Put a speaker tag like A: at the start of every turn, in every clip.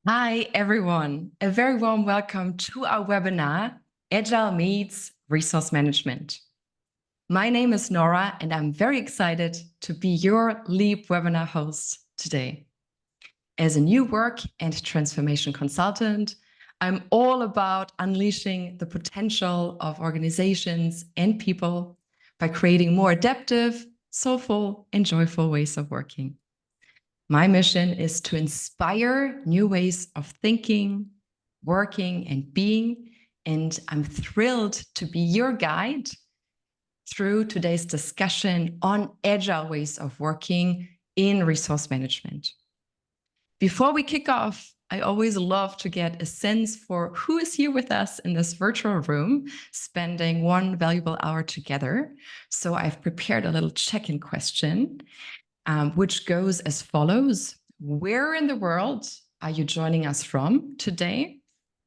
A: Hi, everyone. A very warm welcome to our webinar, Agile Meets Resource Management. My name is Nora, and I'm very excited to be your LEAP webinar host today. As a new work and transformation consultant, I'm all about unleashing the potential of organizations and people by creating more adaptive, soulful, and joyful ways of working. My mission is to inspire new ways of thinking, working, and being. And I'm thrilled to be your guide through today's discussion on agile ways of working in resource management. Before we kick off, I always love to get a sense for who is here with us in this virtual room, spending one valuable hour together. So I've prepared a little check-in question. Which goes as follows. Where in the world are you joining us from today?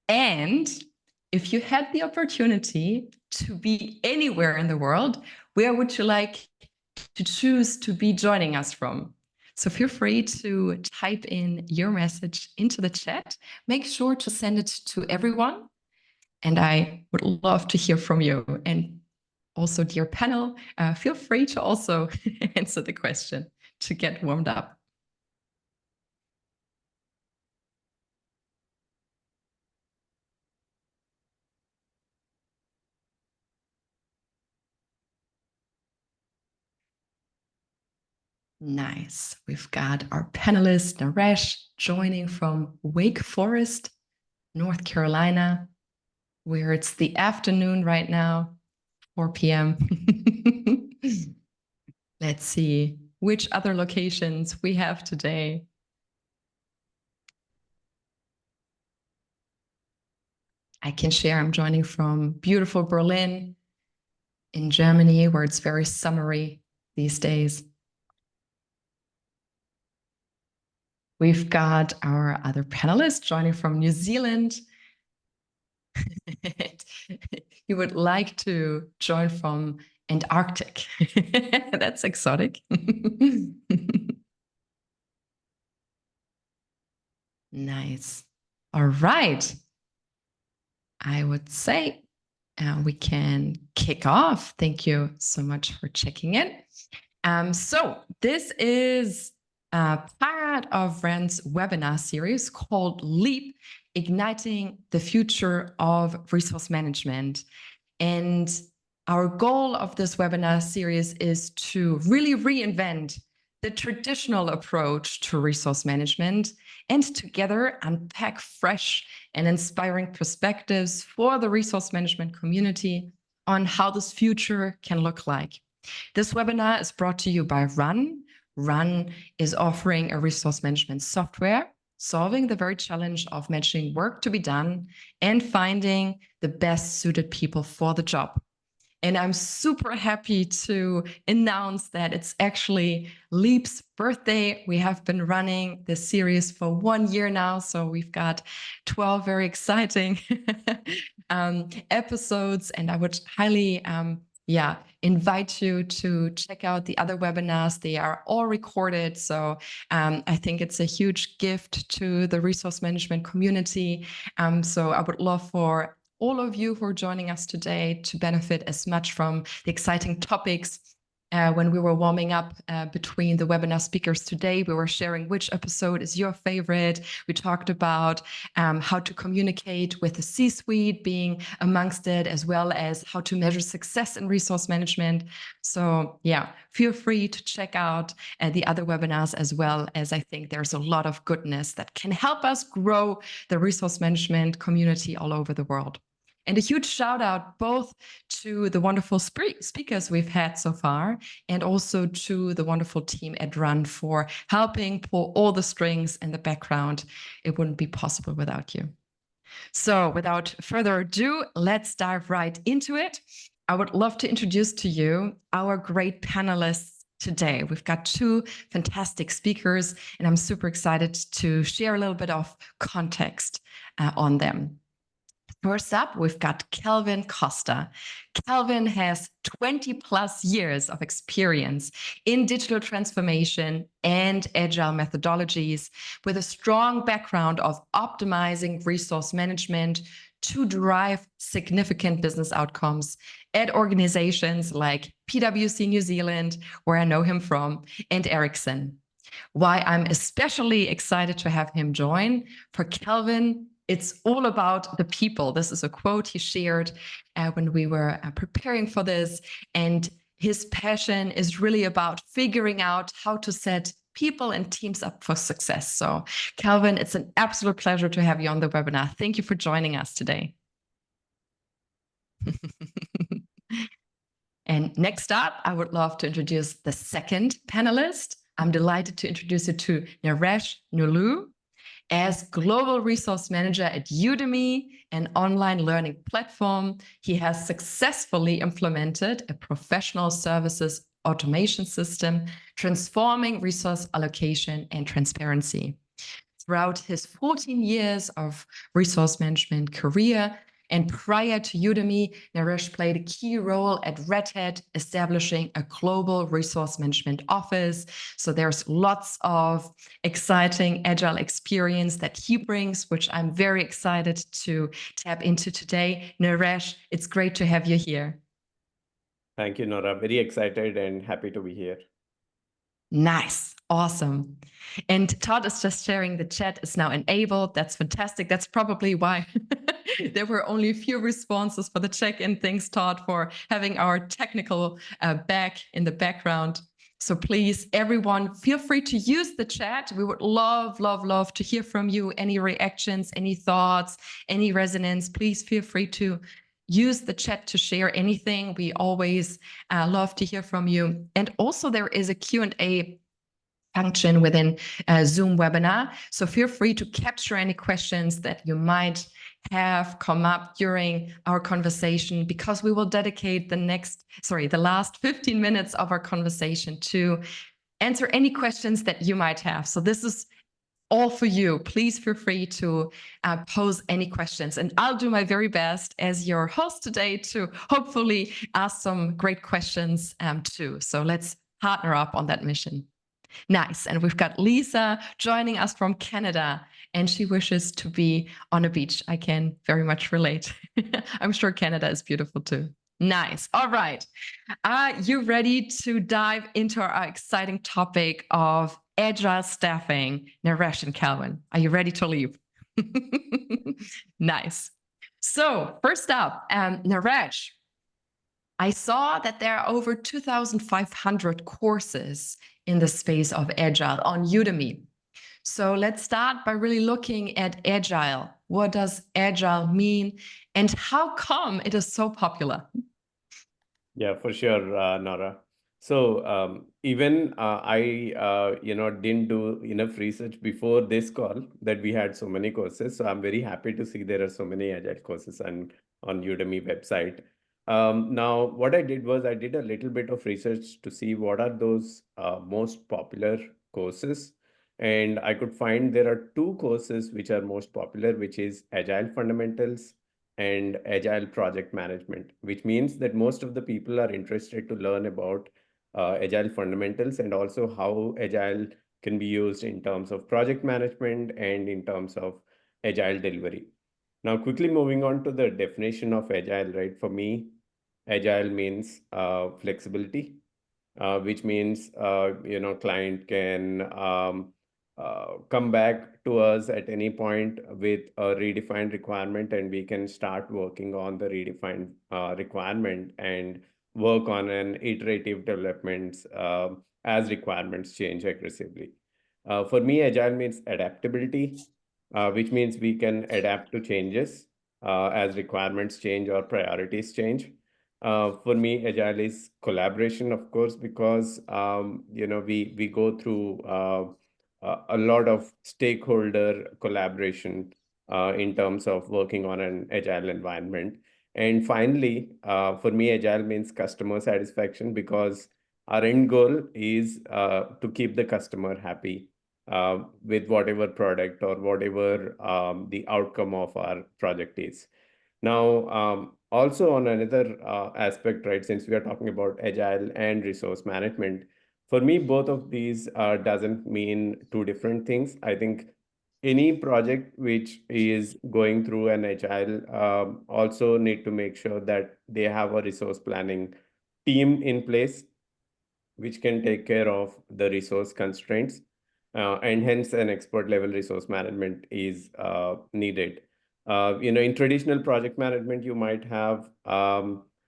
A: And if you had the opportunity to be anywhere in the world, where would you like to choose to be joining us from? So feel free to type in your message into the chat. Make sure to send it to everyone. And I would love to hear from you. And also, dear panel, feel free to also answer the question to get warmed up. Nice. We've got our panelist, Naresh, joining from Wake Forest, North Carolina, where it's the afternoon right now, 4 p.m. Let's see which other locations we have today. I can share I'm joining from beautiful Berlin in Germany, where it's very summery these days. We've got our other panelists joining from New Zealand. You would like to join from Antarctic. That's exotic. Nice. All right. I would say we can kick off. Thank you so much for checking in. So this is part of Rand's webinar series called LEAP, Igniting the Future of Resource Management. And our goal of this webinar series is to really reinvent the traditional approach to resource management and together unpack fresh and inspiring perspectives for the resource management community on how this future can look like. This webinar is brought to you by Run. Run is offering a resource management software, solving the very challenge of matching work to be done and finding the best suited people for the job. And I'm super happy to announce that it's actually Leap's birthday. We have been running this series for 1 year now. So we've got 12 very exciting episodes. And I would highly invite you to check out the other webinars. They are all recorded. So I think it's a huge gift to the resource management community. So I would love for all of you who are joining us today to benefit as much from the exciting topics. When we were warming up between the webinar speakers today, we were sharing which episode is your favorite. We talked about how to communicate with the C-suite being amongst it, as well as how to measure success in resource management. So yeah, feel free to check out the other webinars as well, as I think there's a lot of goodness that can help us grow the resource management community all over the world. And a huge shout out both to the wonderful speakers we've had so far and also to the wonderful team at Run for helping pull all the strings in the background. It wouldn't be possible without you. So without further ado, let's dive right into it. I would love to introduce to you our great panelists today. We've got two fantastic speakers, and I'm super excited to share a little bit of context on them. First up, we've got Kelvin Costa. Kelvin has 20 plus years of experience in digital transformation and agile methodologies, with a strong background of optimizing resource management to drive significant business outcomes at organizations like PwC New Zealand, where I know him from, and Ericsson. Why I'm especially excited to have him join. For Kelvin, it's all about the people. This is a quote he shared when we were preparing for this. And his passion is really about figuring out how to set people and teams up for success. So, Kelvin, it's an absolute pleasure to have you on the webinar. Thank you for joining us today. And next up, I would love to introduce the second panelist. I'm delighted to introduce you to Naresh Nulu. As Global Resource Manager at Udemy, an online learning platform, he has successfully implemented a professional services automation system, transforming resource allocation and transparency. Throughout his 14 years of resource management career, and prior to Udemy, Naresh played a key role at Red Hat, establishing a global resource management office. So there's lots of exciting agile experience that he brings, which I'm very excited to tap into today. Naresh, it's great to have you here.
B: Thank you, Nora. Very excited and happy to be here.
A: Nice. Awesome. And Todd is just sharing the chat is now enabled. That's fantastic. That's probably why there were only a few responses for the check-in. Thanks, Todd, for having our technical back in the background. So please, everyone, feel free to use the chat. We would love, love, love to hear from you. Any reactions, any thoughts, any resonance, please feel free to use the chat to share anything. We always love to hear from you. And also there is a Q&A function within Zoom webinar. So feel free to capture any questions that you might have come up during our conversation, because we will dedicate the last 15 minutes of our conversation to answer any questions that you might have. So this is all for you. Please feel free to pose any questions. And I'll do my very best as your host today to hopefully ask some great questions too. So let's partner up on that mission. Nice. And we've got Lisa joining us from Canada, and she wishes to be on a beach. I can very much relate. I'm sure Canada is beautiful too. Nice. All right. Are you ready to dive into our exciting topic of agile staffing? Naresh and Kelvin, are you ready to leave? Nice. So first up, Naresh, I saw that there are over 2,500 courses in the space of Agile on Udemy. So let's start by really looking at Agile. What does Agile mean, and how come it is so popular?
B: Yeah, for sure, Nora. So even I didn't do enough research before this call that we had so many courses. So I'm very happy to see there are so many Agile courses on Udemy website. Now, what I did was I did a little bit of research to see what are those most popular courses. And I could find there are two courses which are most popular, which is Agile Fundamentals and Agile Project Management, which means that most of the people are interested to learn about Agile fundamentals and also how Agile can be used in terms of project management and in terms of Agile delivery. Now, quickly moving on to the definition of Agile, right? For me, Agile means flexibility, which means client can come back to us at any point with a redefined requirement, and we can start working on the redefined requirement and work on an iterative developments as requirements change aggressively. For me, Agile means adaptability, which means we can adapt to changes as requirements change or priorities change. For me, Agile is collaboration, of course, because we go through a lot of stakeholder collaboration in terms of working on an Agile environment. And finally, for me, Agile means customer satisfaction, because our end goal is to keep the customer happy with whatever product or whatever the outcome of our project is. Now, also on another aspect, right, since we are talking about agile and resource management, for me, both of these doesn't mean two different things. I think any project which is going through an agile also need to make sure that they have a resource planning team in place which can take care of the resource constraints, and hence an expert level resource management is needed. In traditional project management, you might have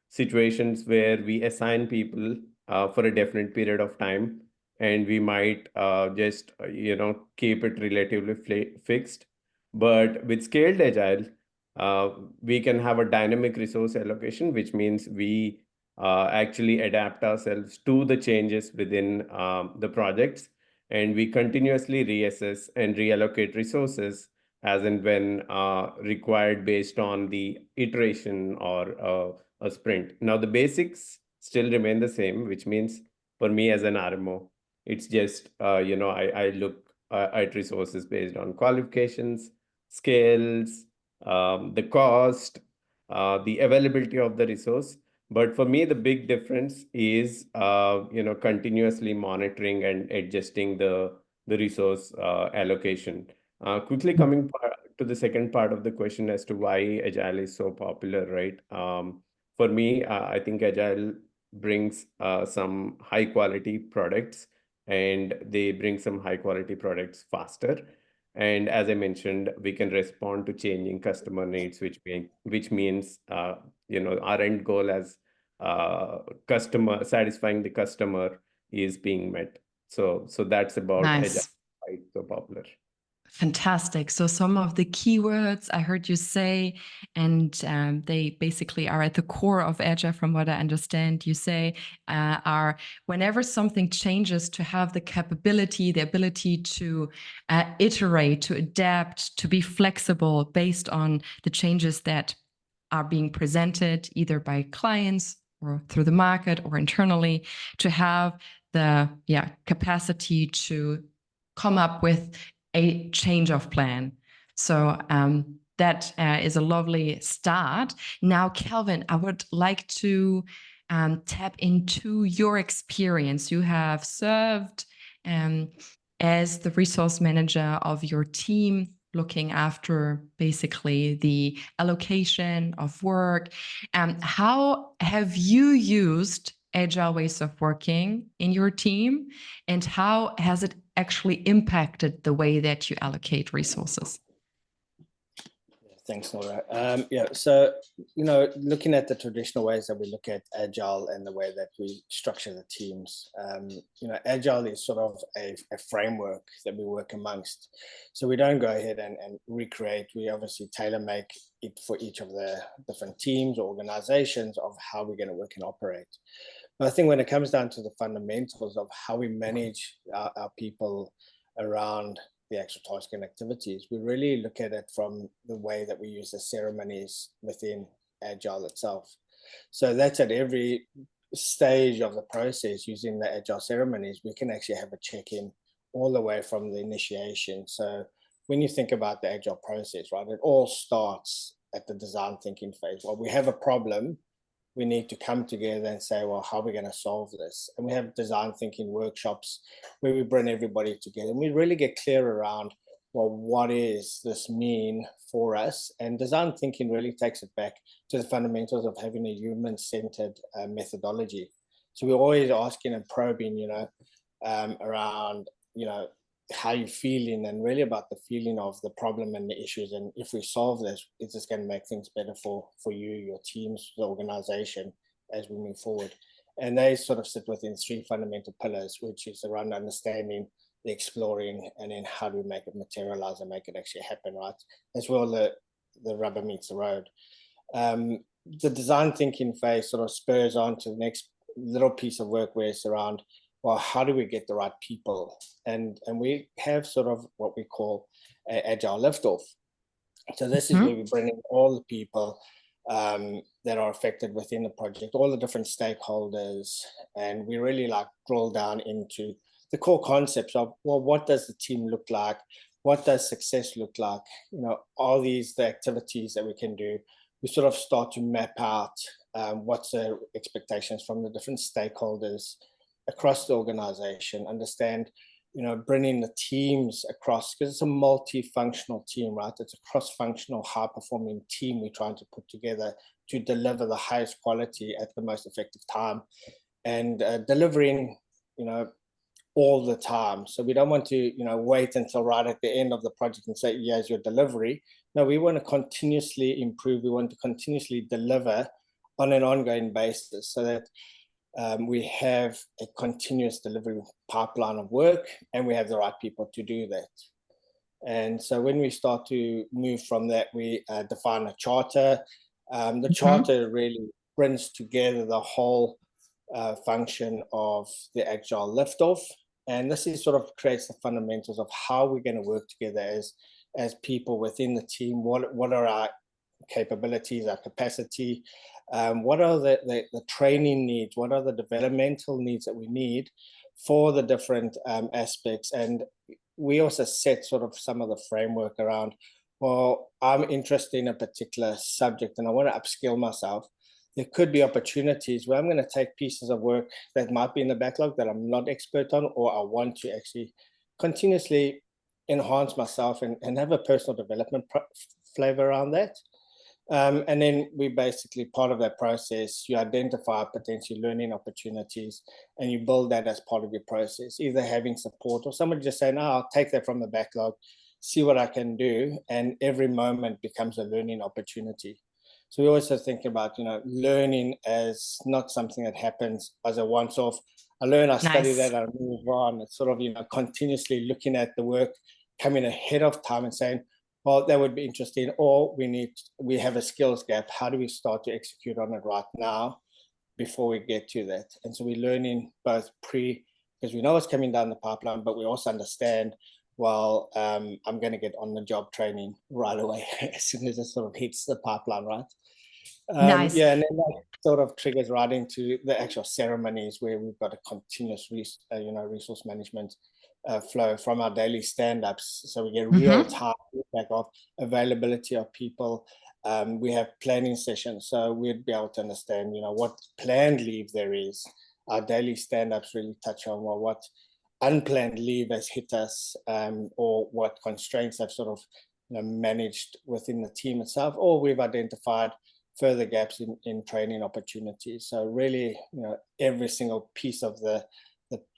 B: situations where we assign people for a definite period of time, and we might just keep it relatively fixed. But with scaled agile, we can have a dynamic resource allocation, which means we actually adapt ourselves to the changes within the projects, and we continuously reassess and reallocate resources as and when required based on the iteration or a sprint. Now, the basics still remain the same, which means for me as an RMO, it's just, I look at resources based on qualifications, skills, the cost, the availability of the resource. But for me, the big difference is, continuously monitoring and adjusting the resource allocation. Quickly coming to the second part of the question as to why Agile is so popular, right? For me, I think Agile brings some high quality products, and they bring some high quality products faster. And as I mentioned, we can respond to changing customer needs, which means our end goal as customer satisfying the customer is being met. So that's about Agile,
A: Nice.
B: why it's so popular.
A: Fantastic. So some of the keywords I heard you say, and they basically are at the core of Agile, from what I understand. You say are whenever something changes, to have the capability, the ability to iterate, to adapt, to be flexible based on the changes that are being presented either by clients or through the market or internally, to have the capacity to come up with a change of plan. So that is a lovely start. Now, Kelvin, I would like to tap into your experience. You have served as the resource manager of your team, looking after basically the allocation of work. How have you used agile ways of working in your team, and how has it actually impacted the way that you allocate resources?
C: Thanks, Nora. So, looking at the traditional ways that we look at Agile and the way that we structure the teams, Agile is sort of a framework that we work amongst. So we don't go ahead and recreate. We obviously tailor make it for each of the different teams or organizations of how we're going to work and operate. But I think when it comes down to the fundamentals of how we manage our people around the actual task and activities, we really look at it from the way that we use the ceremonies within Agile itself. So that's at every stage of the process. Using the Agile ceremonies, we can actually have a check-in all the way from the initiation. So when you think about the Agile process, right, it all starts at the design thinking phase. Well, we have a problem, we need to come together and say, well, how are we going to solve this? And we have design thinking workshops where we bring everybody together and we really get clear around, well, what does this mean for us? And design thinking really takes it back to the fundamentals of having a human-centered methodology. So we're always asking and probing, around, how you're feeling, and really about the feeling of the problem and the issues. And if we solve this, it's just going to make things better for you, your teams, the organization as we move forward. And they sort of sit within three fundamental pillars, which is around understanding, the exploring, and then how do we make it materialize and make it actually happen, right? That's where all the rubber meets the road. The design thinking phase sort of spurs on to the next little piece of work where it's around, well, how do we get the right people? And we have sort of what we call Agile liftoff. So this is where we bring in all the people that are affected within the project, all the different stakeholders, and we really drill down into the core concepts of, well, what does the team look like? What does success look like? Are these the activities that we can do? we sort of start to map out what's the expectations from the different stakeholders across the organization, understand, bringing the teams across, because it's a multifunctional team, right? It's a cross-functional, high-performing team we're trying to put together to deliver the highest quality at the most effective time, and delivering, all the time. So we don't want to, wait until right at the end of the project and say, here's your delivery. No, we want to continuously improve. We want to continuously deliver on an ongoing basis, so that we have a continuous delivery pipeline of work, and we have the right people to do that. And so when we start to move from that, we define a charter. The charter really brings together the whole function of the Agile liftoff. And this is sort of creates the fundamentals of how we're going to work together as people within the team. What are our capabilities, our capacity? What are the training needs? What are the developmental needs that we need for the different aspects? And we also set sort of some of the framework around, well, I'm interested in a particular subject and I want to upskill myself. There could be opportunities where I'm going to take pieces of work that might be in the backlog that I'm not expert on, or I want to actually continuously enhance myself and have a personal development flavor around that. And then we basically, part of that process, you identify potential learning opportunities and you build that as part of your process, either having support or somebody just saying, I'll take that from the backlog, see what I can do. And every moment becomes a learning opportunity. So we also think about, learning as not something that happens as a once-off. I learn, I study that, I move on. It's sort of, continuously looking at the work coming ahead of time and saying, well, that would be interesting, or we have a skills gap. How do we start to execute on it right now before we get to that? And so we're learning both because we know what's coming down the pipeline, but we also understand, well, I'm going to get on the job training right away as soon as it sort of hits the pipeline, right?
A: Nice.
C: Yeah, and then that sort of triggers right into the actual ceremonies where we've got a continuous, resource management flow from our daily stand-ups. So we get real-time feedback of availability of people. We have planning sessions, so we'd be able to understand, what planned leave there is. Our daily stand-ups really touch on, well, what unplanned leave has hit us, or what constraints have sort of managed within the team itself, or we've identified further gaps in training opportunities. So really, every single piece of the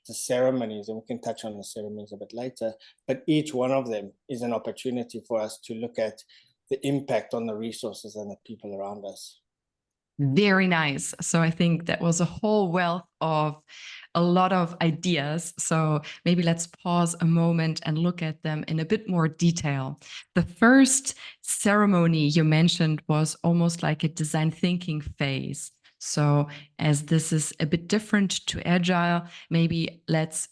C: ceremonies, and we can touch on the ceremonies a bit later, but each one of them is an opportunity for us to look at the impact on the resources and the people around us.
A: Very nice. So I think that was a whole wealth of a lot of ideas. So maybe let's pause a moment and look at them in a bit more detail. The first ceremony you mentioned was almost like a design thinking phase. So as this is a bit different to Agile, maybe let's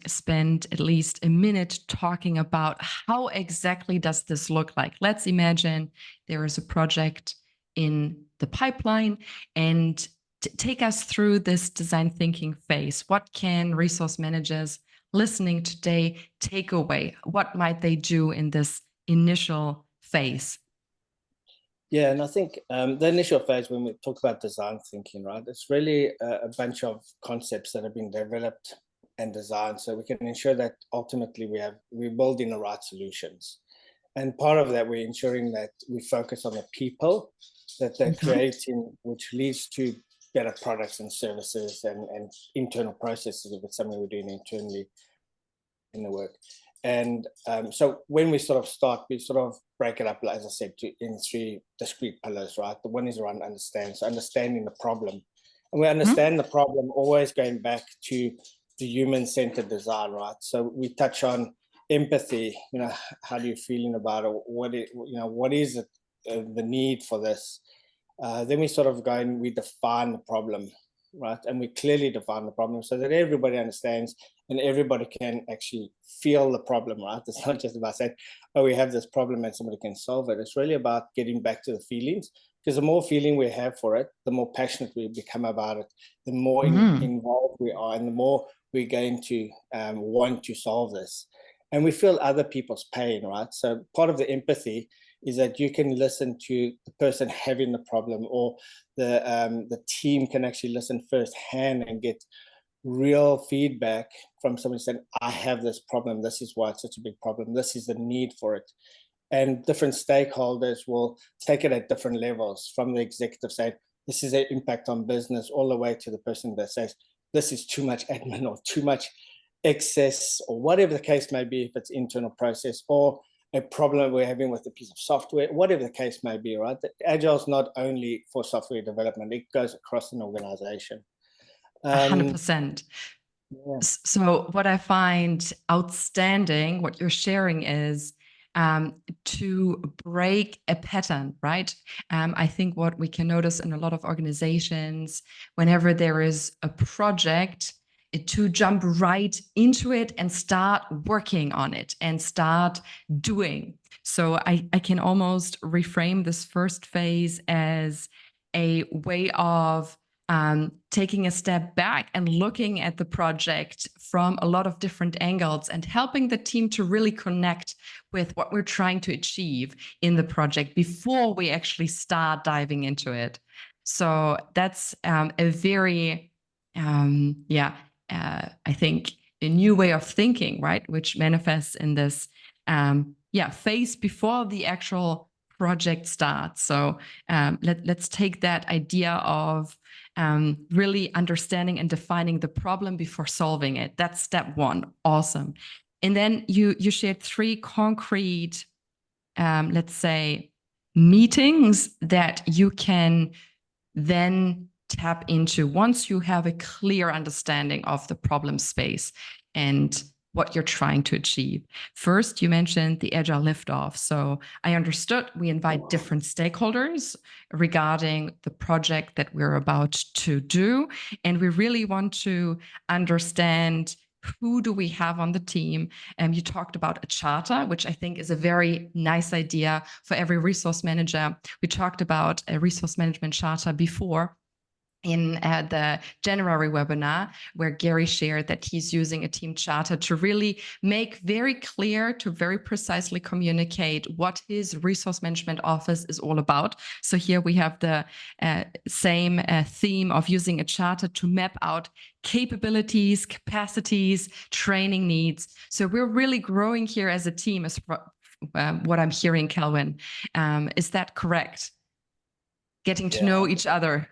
A: spend at least a minute talking about how exactly does this look like. Let's imagine there is a project in the pipeline, and take us through this design thinking phase. What can resource managers listening today take away? What might they do in this initial phase?
C: Yeah, and I think the initial phase, when we talk about design thinking, right, it's really a bunch of concepts that have been developed and designed so we can ensure that ultimately we're building the right solutions. And part of that, we're ensuring that we focus on the people that they're creating, which leads to better products and services and internal processes if it's something we're doing internally in the work. And so when we sort of start, we sort of break it up, as I said, in three discrete pillars, right? The one is around understanding the problem. And we understand the problem always going back to the human-centered design, right? So we touch on empathy, how do you feeling about it? What is it, the need for this? Then we sort of go and we define the problem, right? And we clearly define the problem so that everybody understands and everybody can actually feel the problem, right? It's not just about saying, oh, we have this problem and somebody can solve it. It's really about getting back to the feelings, because the more feeling we have for it, the more passionate we become about it, the more involved we are, and the more we're going to want to solve this. And we feel other people's pain, right? So part of the empathy is that you can listen to the person having the problem, or the team can actually listen firsthand and get real feedback from someone saying, I have this problem, this is why it's such a big problem, this is the need for it. And different stakeholders will take it at different levels, from the executive saying, this is an impact on business, all the way to the person that says, this is too much admin or too much excess, or whatever the case may be, if it's internal process or a problem we're having with a piece of software, whatever the case may be, right? Agile is not only for software development, it goes across an organization.
A: 100%.
C: Yeah.
A: So what I find outstanding, what you're sharing, is to break a pattern, right? I think what we can notice in a lot of organizations, whenever there is a project, to jump right into it and start working on it and start doing. So I can almost reframe this first phase as a way of taking a step back and looking at the project from a lot of different angles and helping the team to really connect with what we're trying to achieve in the project before we actually start diving into it. So that's a very, I think, a new way of thinking, right? Which manifests in this, phase before the actual project starts. So let's take that idea of really understanding and defining the problem before solving it. That's step one. Awesome. And then you shared 3 concrete, let's say, meetings that you can then tap into once you have a clear understanding of the problem space and what you're trying to achieve. First, you mentioned the Agile liftoff. So I understood we invite different stakeholders regarding the project that we're about to do. And we really want to understand, who do we have on the team? You talked about a charter, which I think is a very nice idea for every resource manager. We talked about a resource management charter before in the January webinar, where Gary shared that he's using a team charter to really make very clear, to very precisely communicate what his resource management office is all about. So here we have the same theme of using a charter to map out capabilities, capacities, training needs. So we're really growing here as a team, as what I'm hearing, Kelvin. Is that correct? Getting to know each other.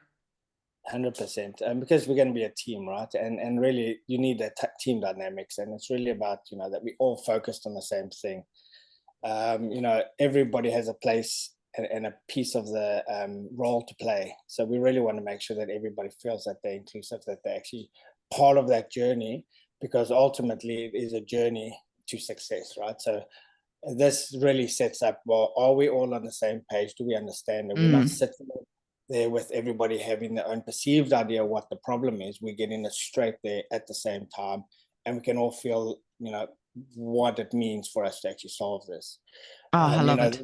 C: 100%, and because we're going to be a team, right? And really, you need that team dynamics, and it's really about, that we all focused on the same thing. Everybody has a place and a piece of the role to play. So we really want to make sure that everybody feels that they're inclusive, that they're actually part of that journey, because ultimately it is a journey to success, right? So this really sets up, well, are we all on the same page? Do we understand that we're not sitting there with everybody having their own perceived idea of what the problem is? We're getting it straight there at the same time, and we can all feel, what it means for us to actually solve this.
A: I love it.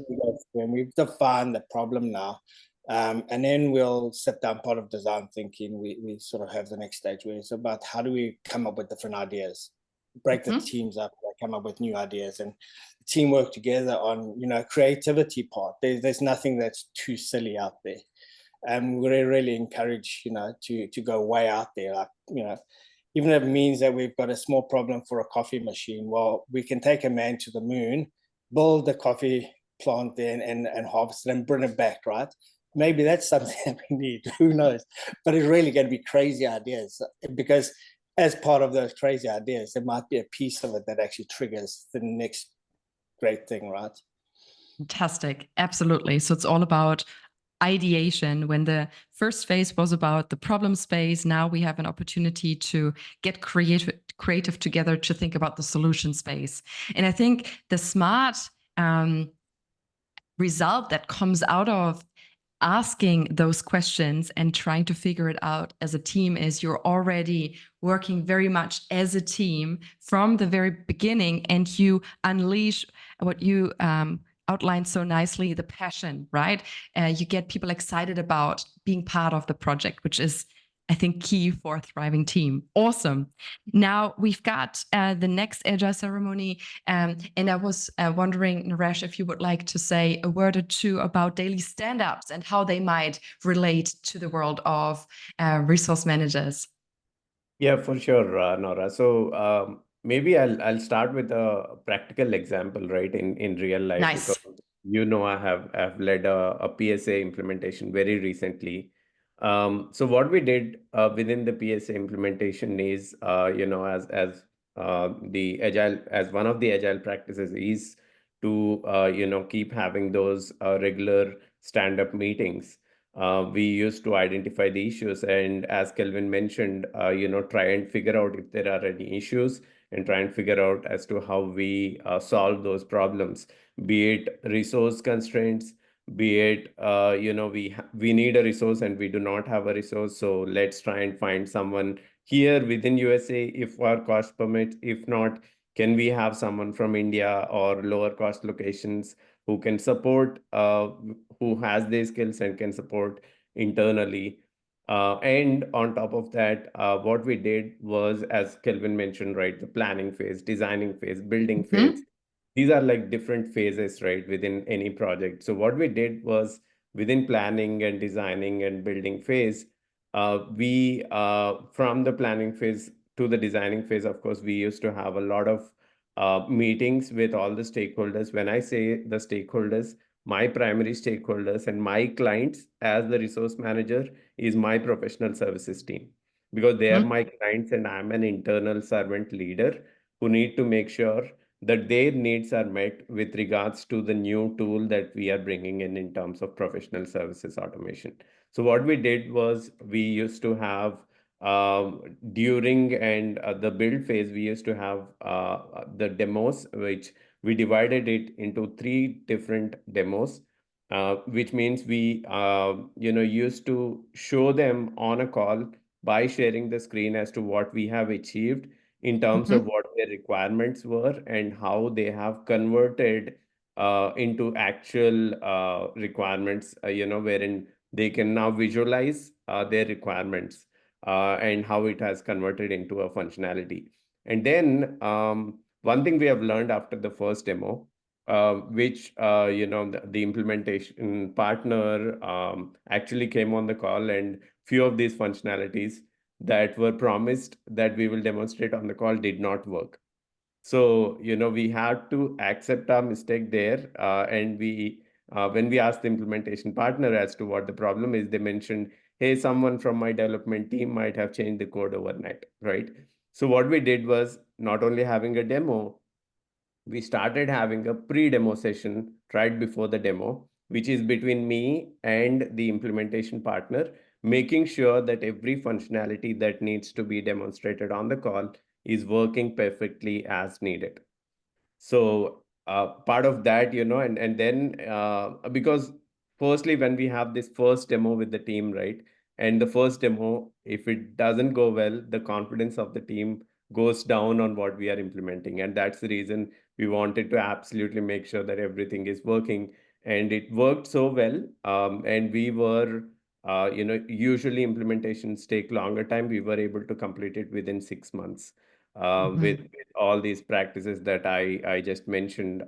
C: When we've defined the problem now, and then we'll sit down, part of design thinking, we sort of have the next stage where it's about, how do we come up with different ideas, break the teams up, come up with new ideas, and teamwork together on, creativity part. There's nothing that's too silly out there. And we really encourage, to go way out there. Like, even if it means that we've got a small problem for a coffee machine, well, we can take a man to the moon, build the coffee plant there and harvest it and bring it back, right? Maybe that's something that we need, who knows? But it's really going to be crazy ideas, because as part of those crazy ideas, there might be a piece of it that actually triggers the next great thing, right?
A: Fantastic. Absolutely. So it's all about ideation. When the first phase was about the problem space, now we have an opportunity to get creative together to think about the solution space. And I think the smart result that comes out of asking those questions and trying to figure it out as a team is you're already working very much as a team from the very beginning, and you unleash what you outlined so nicely, the passion, right? You get people excited about being part of the project, which is I think, key for a thriving team. Awesome. Now we've got the next Agile ceremony. And I was wondering, Naresh, if you would like to say a word or two about daily stand-ups and how they might relate to the world of resource managers.
B: Yeah, for sure, Nora. So maybe I'll start with a practical example, right, in real life,
A: Nice.
B: because I've led a PSA implementation very recently. So what we did within the PSA implementation is, the agile as one of the agile practices is to keep having those regular stand-up meetings. We used to identify the issues, and as Kelvin mentioned, try and figure out if there are any issues and try and figure out as to how we solve those problems, be it resource constraints, be it we need a resource and we do not have a resource, so let's try and find someone here within USA if our cost permits. If not, can we have someone from India or lower cost locations who can support, who has these skills and can support internally. And on top of that, what we did was, as Kelvin mentioned, right, the planning phase, designing phase, building phase. These are like different phases, right, within any project. So what we did was within planning and designing and building phase, we from the planning phase to the designing phase, of course, we used to have a lot of meetings with all the stakeholders. When I say the stakeholders, my primary stakeholders and my clients as the resource manager is my professional services team, because they are my clients and I'm an internal servant leader who need to make sure that their needs are met with regards to the new tool that we are bringing in terms of professional services automation. So what we did was we used to have during and the build phase, we used to have the demos, which we divided it into 3 different demos, which means we used to show them on a call by sharing the screen as to what we have achieved in terms of what their requirements were and how they have converted into actual requirements, wherein they can now visualize their requirements and how it has converted into a functionality. And then one thing we have learned after the first demo, which the implementation partner actually came on the call, and few of these functionalities that were promised that we will demonstrate on the call did not work. So, we had to accept our mistake there. And when we asked the implementation partner as to what the problem is, they mentioned, hey, someone from my development team might have changed the code overnight, right? So what we did was not only having a demo, we started having a pre-demo session right before the demo, which is between me and the implementation partner, making sure that every functionality that needs to be demonstrated on the call is working perfectly as needed. So part of that, and then because firstly, when we have this first demo with the team, right? And the first demo, if it doesn't go well, the confidence of the team goes down on what we are implementing. And that's the reason we wanted to absolutely make sure that everything is working. And it worked so well. And we were, usually implementations take longer time. We were able to complete it within 6 months with all these practices that I just mentioned.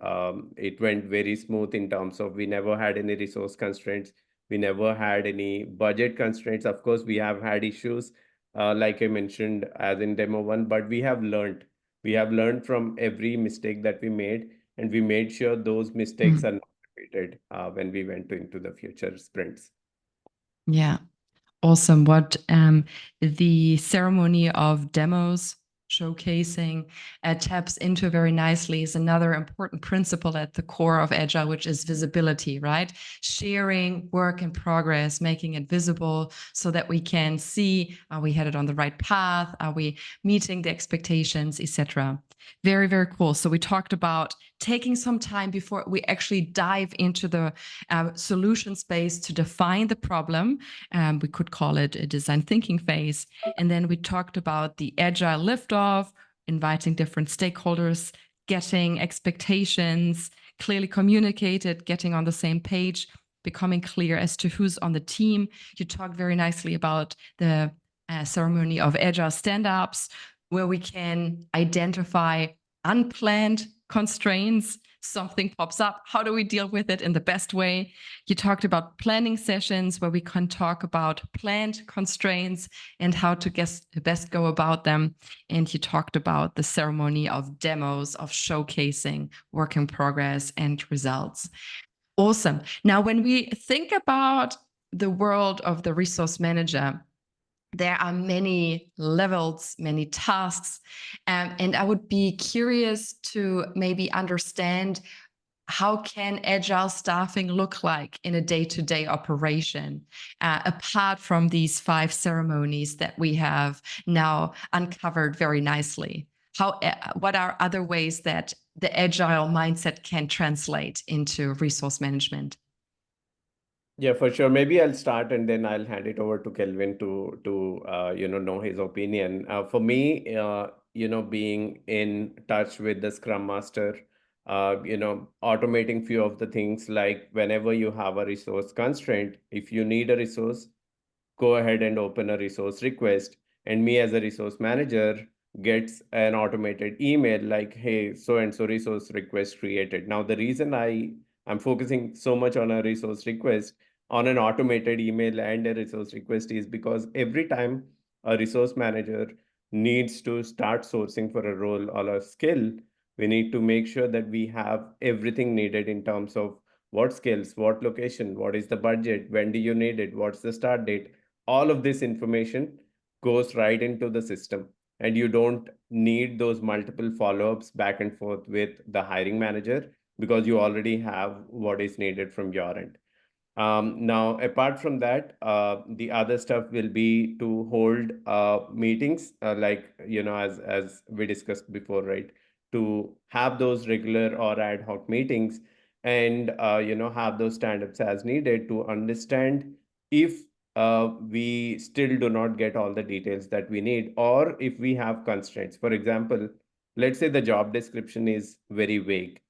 B: It went very smooth in terms of we never had any resource constraints. We never had any budget constraints. Of course, we have had issues, like I mentioned, as in demo 1, but we have learned. We have learned from every mistake that we made, and we made sure those mistakes are not repeated when we went into the future sprints.
A: Yeah. Awesome. What the ceremony of demos showcasing taps into very nicely is another important principle at the core of Agile, which is visibility, right? Sharing work in progress, making it visible so that we can see, are we headed on the right path? Are we meeting the expectations, etc.? Very, very cool. So we talked about taking some time before we actually dive into the solution space to define the problem. We could call it a design thinking phase. And then we talked about the agile liftoff, inviting different stakeholders, getting expectations clearly communicated, getting on the same page, becoming clear as to who's on the team. You talked very nicely about the ceremony of Agile stand-ups, where we can identify unplanned constraints. Something pops up. How do we deal with it in the best way? You talked about planning sessions where we can talk about planned constraints and how to best go about them. And you talked about the ceremony of demos, of showcasing work in progress and results. Awesome. Now, when we think about the world of the resource manager, there are many levels, many tasks, and I would be curious to maybe understand how can agile staffing look like in a day-to-day operation, apart from these 5 ceremonies that we have now uncovered very nicely? What are other ways that the agile mindset can translate into resource management?
B: Yeah, for sure. Maybe I'll start and then I'll hand it over to Kelvin to know his opinion. For me, being in touch with the Scrum Master, automating few of the things, like whenever you have a resource constraint, if you need a resource, go ahead and open a resource request, and me as a resource manager gets an automated email like, hey, so and so resource request created. Now, the reason I'm focusing so much on a resource request, on an automated email and a resource request, is because every time a resource manager needs to start sourcing for a role or a skill, we need to make sure that we have everything needed in terms of what skills, what location, what is the budget, when do you need it, what's the start date. All of this information goes right into the system, and you don't need those multiple follow-ups back and forth with the hiring manager, because you already have what is needed from your end. Now, apart from that, the other stuff will be to hold meetings, like, as we discussed before, right? To have those regular or ad hoc meetings, and, have those stand-ups as needed to understand if we still do not get all the details that we need, or if we have constraints. For example, let's say the job description is very vague,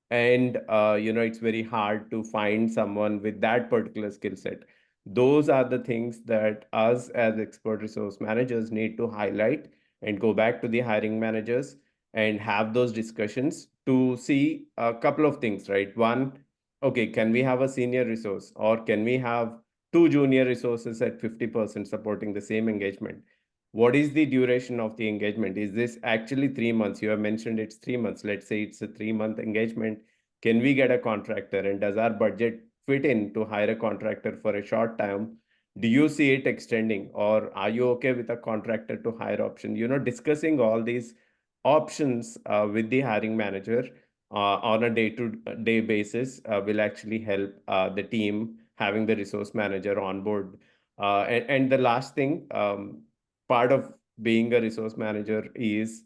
B: and it's very hard to find someone with that particular skill set. Those are the things that us as expert resource managers need to highlight and go back to the hiring managers and have those discussions to see a couple of things, right? One, okay, can we have a senior resource, or can we have 2 junior resources at 50% supporting the same engagement? What is the duration of the engagement? Is this actually 3 months? You have mentioned it's 3 months. Let's say it's a 3-month engagement. Can we get a contractor? And does our budget fit in to hire a contractor for a short time? Do you see it extending? Or are you okay with a contractor to hire option? Discussing all these options with the hiring manager on a day-to-day basis will actually help the team having the resource manager on board. And the last thing, part of being a resource manager is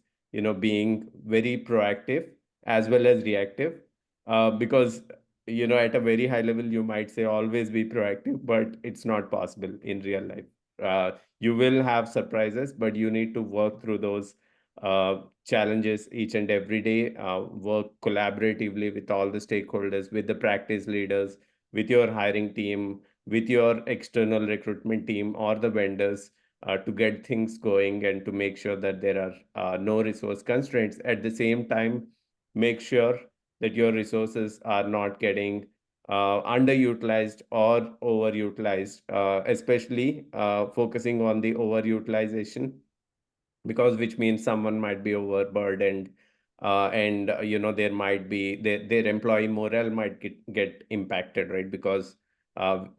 B: being very proactive as well as reactive, because at a very high level you might say always be proactive, but it's not possible in real life. You will have surprises, but you need to work through those challenges each and every day, work collaboratively with all the stakeholders, with the practice leaders, with your hiring team, with your external recruitment team or the vendors, to get things going and to make sure that there are no resource constraints. At the same time, make sure that your resources are not getting underutilized or overutilized, especially focusing on the overutilization, because which means someone might be overburdened, and there might be their employee morale might get impacted, right? Because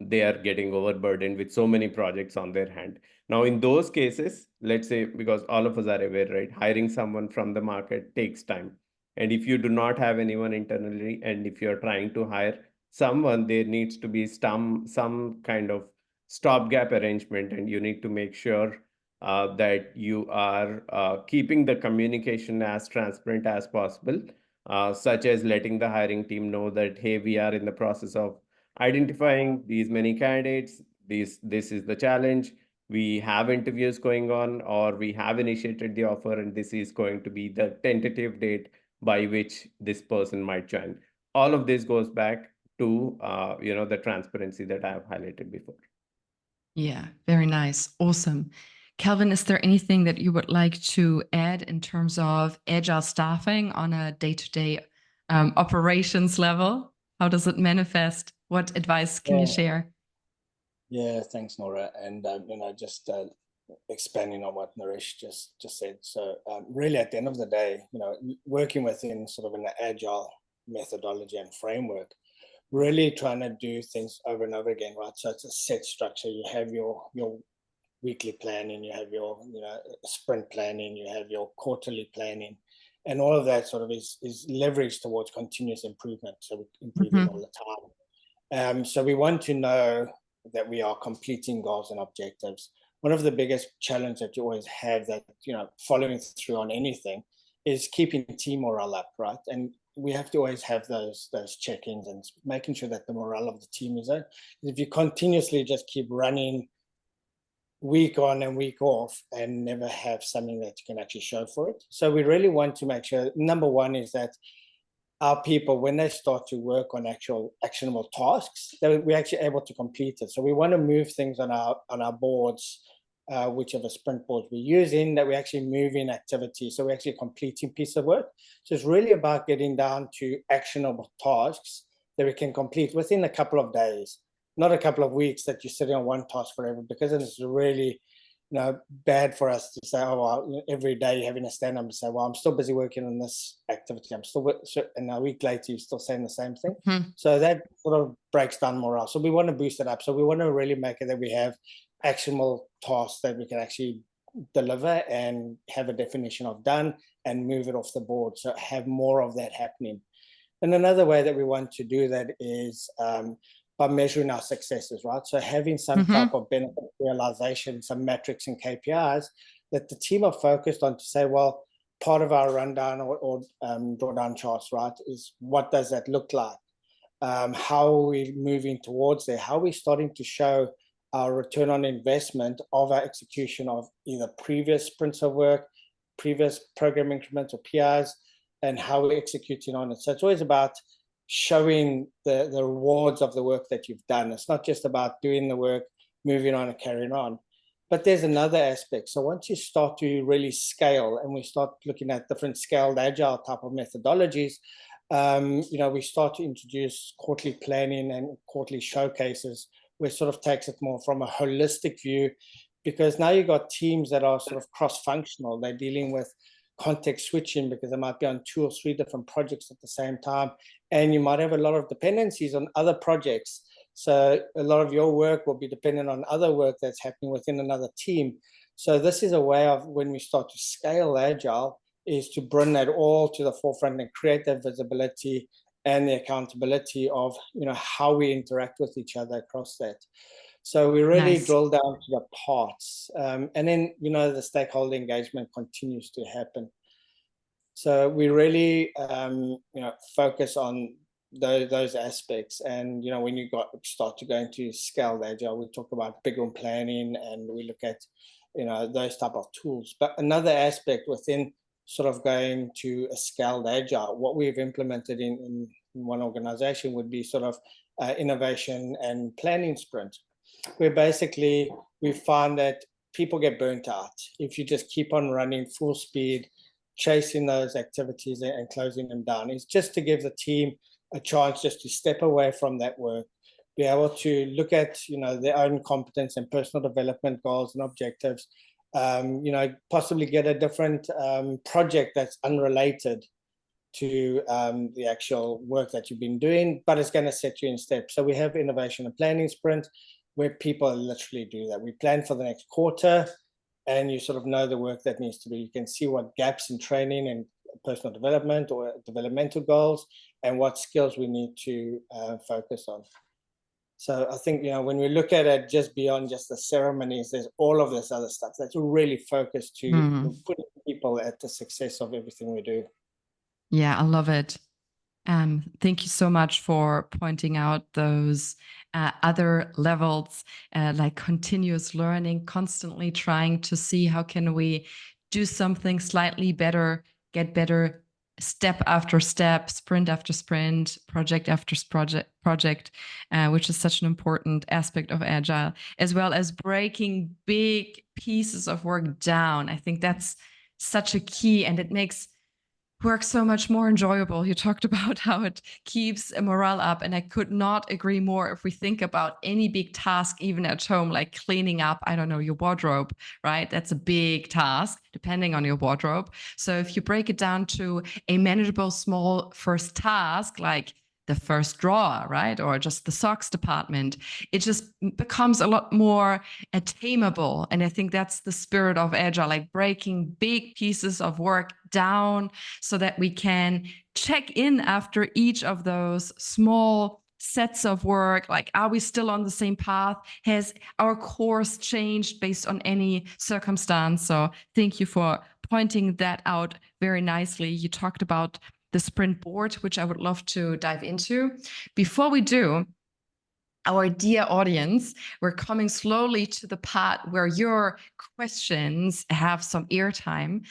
B: they are getting overburdened with so many projects on their hand. Now, in those cases, let's say, because all of us are aware, right, hiring someone from the market takes time. And if you do not have anyone internally, and if you're trying to hire someone, there needs to be some kind of stopgap arrangement, and you need to make sure that you are keeping the communication as transparent as possible, such as letting the hiring team know that, hey, we are in the process of identifying these many candidates. This is the challenge. We have interviews going on, or we have initiated the offer, and this is going to be the tentative date by which this person might join. All of this goes back to the transparency that I have highlighted before.
A: Yeah, very nice. Awesome. Kelvin, is there anything that you would like to add in terms of agile staffing on a day-to-day operations level? How does it manifest? What advice can you share?
C: Yeah, thanks, Nora. And just expanding on what Naresh just said. So really, at the end of the day, working within sort of an agile methodology and framework, really trying to do things over and over again, right? So it's a set structure. You have your weekly planning, you have your sprint planning, you have your quarterly planning, and all of that sort of is leveraged towards continuous improvement. So we're improving all the time. So we want to know that we are completing goals and objectives. One of the biggest challenges that you always have, that following through on anything, is keeping team morale up, right? And we have to always have those check-ins and making sure that the morale of the team is there. If you continuously just keep running week on and week off and never have something that you can actually show for it. So we really want to make sure, number one, is that our people, when they start to work on actual actionable tasks, that we're actually able to complete it. So we want to move things on our boards, whichever sprint boards we're using, that we're actually moving activity. So we're actually completing piece of work. So it's really about getting down to actionable tasks that we can complete within a couple of days, not a couple of weeks that you're sitting on one task forever, because it's really bad for us to say, oh, well, every day you're having a stand up and say, well, I'm still busy working on this activity. And a week later, you're still saying the same thing. So that sort of breaks down morale. So we want to boost it up. So we want to really make it that we have actionable tasks that we can actually deliver and have a definition of done and move it off the board. So have more of that happening. And another way that we want to do that is by measuring our successes, right? So having some type of benefit realization, some metrics and KPIs that the team are focused on to say, well, part of our rundown or drawdown charts, right, is what does that look like? How are we moving towards there? How are we starting to show our return on investment of our execution of either previous sprints of work, previous program increments or PIs, and how we're executing on it. So it's always about showing the rewards of the work that you've done. It's not just about doing the work, moving on and carrying on. But there's another aspect. So once you start to really scale, and we start looking at different scaled agile type of methodologies, we start to introduce quarterly planning and quarterly showcases, which sort of takes it more from a holistic view, because now you've got teams that are sort of cross-functional. They're dealing with context switching because they might be on 2 or 3 different projects at the same time, and you might have a lot of dependencies on other projects. So a lot of your work will be dependent on other work that's happening within another team. So this is a way of, when we start to scale agile, is to bring that all to the forefront and create that visibility and the accountability of how we interact with each other across that. So we really drill down to the parts, and then the stakeholder engagement continues to happen. So we really focus on those aspects. And when you start to go into scaled agile, we talk about big room planning, and we look at those type of tools. But another aspect within sort of going to a scaled agile, what we've implemented in one organization would be sort of innovation and planning sprint, where basically we find that people get burnt out if you just keep on running full speed, chasing those activities and closing them down. It's just to give the team a chance just to step away from that work, be able to look at their own competence and personal development goals and objectives, possibly get a different project that's unrelated to the actual work that you've been doing, but it's going to set you in steps. So we have innovation and planning sprint, where people literally do that. We plan for the next quarter, and you sort of know the work that needs to be. You can see what gaps in training and personal development or developmental goals, and what skills we need to focus on. So I think, when we look at it just beyond just the ceremonies, there's all of this other stuff that's really focused to put people at the success of everything we do.
A: Yeah, I love it. Thank you so much for pointing out those other levels, like continuous learning, constantly trying to see how can we do something slightly better, get better step after step, sprint after sprint, project after project, which is such an important aspect of Agile, as well as breaking big pieces of work down. I think that's such a key, and it makes work so much more enjoyable. You talked about how it keeps morale up, and I could not agree more. If we think about any big task, even at home, like cleaning up, I don't know, your wardrobe, right? That's a big task, depending on your wardrobe. So if you break it down to a manageable small first task, like the first drawer, right? Or just the socks department, it just becomes a lot more attainable. And I think that's the spirit of Agile, like breaking big pieces of work down so that we can check in after each of those small sets of work. Like, are we still on the same path? Has our course changed based on any circumstance? So thank you for pointing that out very nicely. You talked about the sprint board, which I would love to dive into. Before we do, our dear audience, we're coming slowly to the part where your questions have some airtime.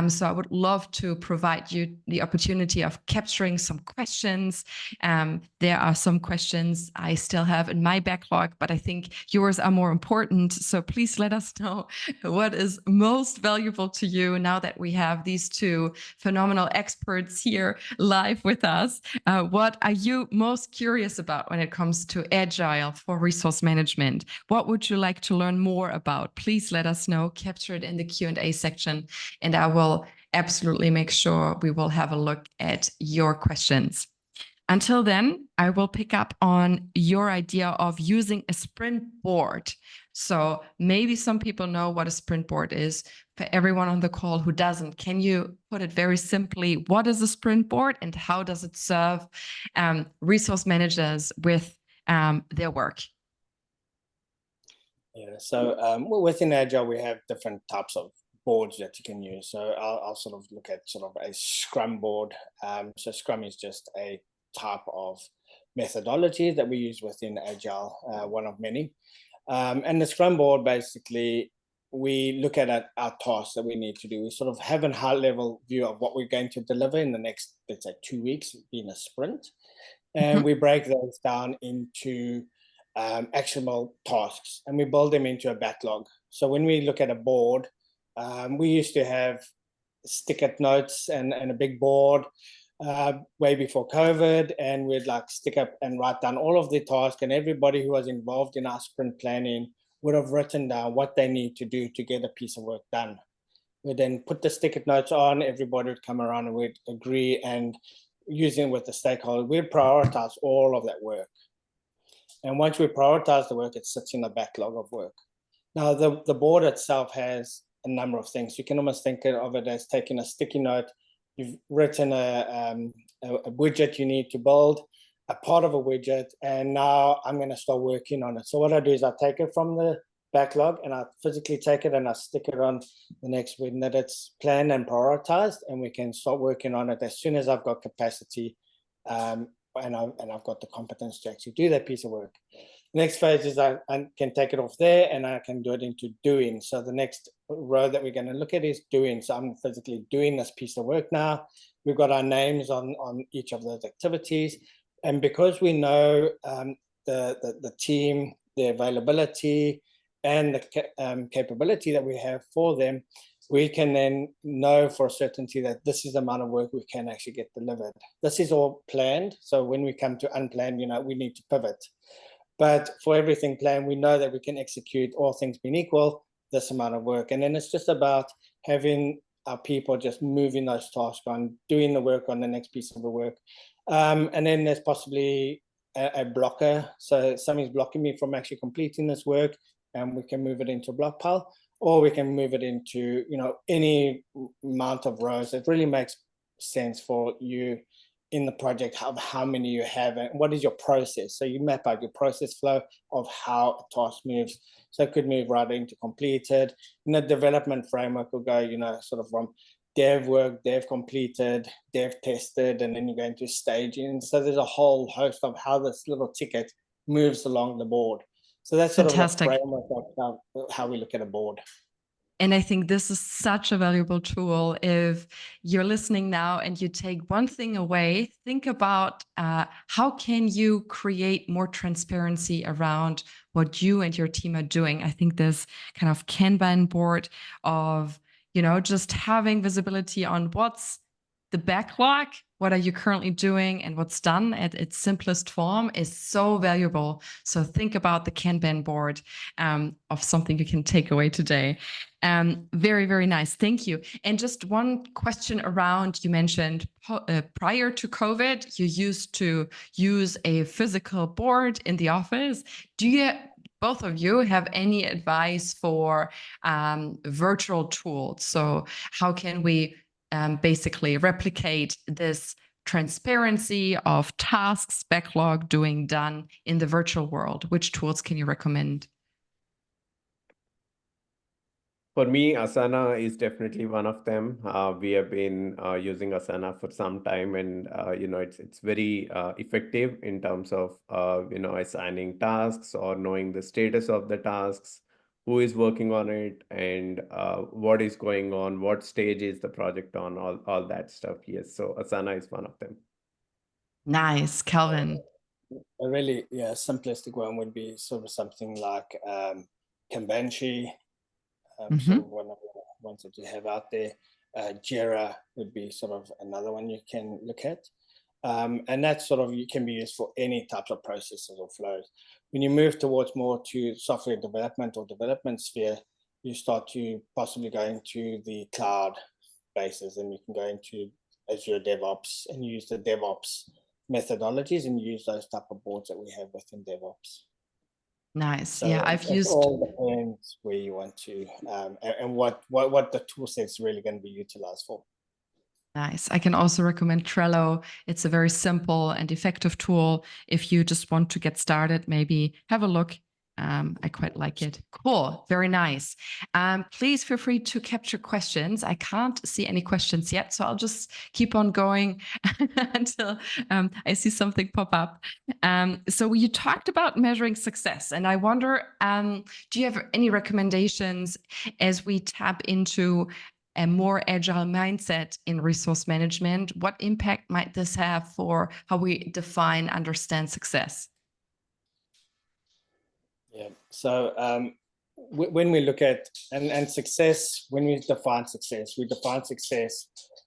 A: So I would love to provide you the opportunity of capturing some questions. There are some questions I still have in my backlog, but I think yours are more important. So please let us know what is most valuable to you now that we have these two phenomenal experts here live with us. What are you most curious about when it comes to Agile for resource management? What would you like to learn more about? Please let us know, capture it in the Q&A section, and I will absolutely make sure we will have a look at your questions. Until then, I will pick up on your idea of using a sprint board. So maybe some people know what a sprint board is. For everyone on the call who doesn't, can you put it very simply? What is a sprint board and how does it serve resource managers with their work?
C: Yeah, so within Agile, we have different types of boards that you can use. So I'll sort of look at sort of a Scrum board. So Scrum is just a type of methodology that we use within Agile, one of many. And the Scrum board, basically, we look at our tasks that we need to do. We sort of have a high-level view of what we're going to deliver in the next, let's say, 2 weeks, being a sprint. And we break those down into actionable tasks, and we build them into a backlog. So when we look at a board, we used to have stick-it notes and a big board way before COVID, and we'd like stick up and write down all of the tasks, and everybody who was involved in our sprint planning would have written down what they need to do to get a piece of work done. We'd then put the stick-it notes on, everybody would come around and we'd agree, and using with the stakeholders, we'd prioritize all of that work. And once we prioritize the work, it sits in a backlog of work. Now, the board itself has a number of things. You can almost think of it as taking a sticky note. You've written a widget you need to build, a part of a widget, and now I'm going to start working on it. So what I do is I take it from the backlog and I physically take it and I stick it on the next when that it's planned and prioritized, and we can start working on it as soon as I've got capacity and I've got the competence to actually do that piece of work. The next phase is I can take it off there and I can do it into doing. So the next row that we're going to look at is doing. So I'm physically doing this piece of work now. We've got our names on each of those activities. And because we know the team, the availability, and the capability that we have for them, we can then know for certainty that this is the amount of work we can actually get delivered. This is all planned. So when we come to unplanned, we need to pivot. But for everything planned, we know that we can execute, all things being equal, this amount of work. And then it's just about having our people just moving those tasks on, doing the work on the next piece of the work. And then there's possibly a blocker. So something's blocking me from actually completing this work, and we can move it into a block pile, or we can move it into, any amount of rows. It really makes sense for you in the project, how many you have and what is your process. So you map out your process flow of how a task moves. So it could move right into completed. In the development framework will go, sort of from dev work, dev completed, dev tested, and then you go into staging. So there's a whole host of how this little ticket moves along the board. So that's sort
A: Fantastic.
C: of a framework of how we look at a board.
A: And I think this is such a valuable tool. If you're listening now and you take one thing away, think about how can you create more transparency around what you and your team are doing. I think this kind of Kanban board of, just having visibility on what's the backlog, what are you currently doing, and what's done at its simplest form is so valuable. So think about the Kanban board of something you can take away today. Very, very nice. Thank you. And just one question around, you mentioned prior to COVID, you used to use a physical board in the office. Do you, both of you, have any advice for virtual tools? So how can we basically replicate this transparency of tasks, backlog, doing, done in the virtual world? Which tools can you recommend?
B: For me, Asana is definitely one of them. We have been using Asana for some time, and it's very effective in terms of assigning tasks or knowing the status of the tasks, who is working on it, and what is going on, what stage is the project on, all that stuff. Yes, so Asana is one of them.
A: Nice, Calvin.
C: A really simplistic one would be sort of something like Kanban. So one of the ones that you have out there. Jira would be sort of another one you can look at. And that sort of can be used for any types of processes or flows. When you move towards more to software development or development sphere, you start to possibly go into the cloud bases, and you can go into Azure DevOps and use the DevOps methodologies and use those type of boards that we have within DevOps.
A: Nice.
C: So
A: yeah, I've used.
C: It all depends where you want to, and what the tool set's really going to be utilized for.
A: Nice. I can also recommend Trello. It's a very simple and effective tool. If you just want to get started, maybe have a look. I quite like it. Cool. Very nice. Please feel free to capture questions. I can't see any questions yet, so I'll just keep on going until I see something pop up. So you talked about measuring success, and I wonder, do you have any recommendations as we tap into a more agile mindset in resource management? What impact might this have for how we define, understand success?
C: Yeah. So when we look at and success, when we define success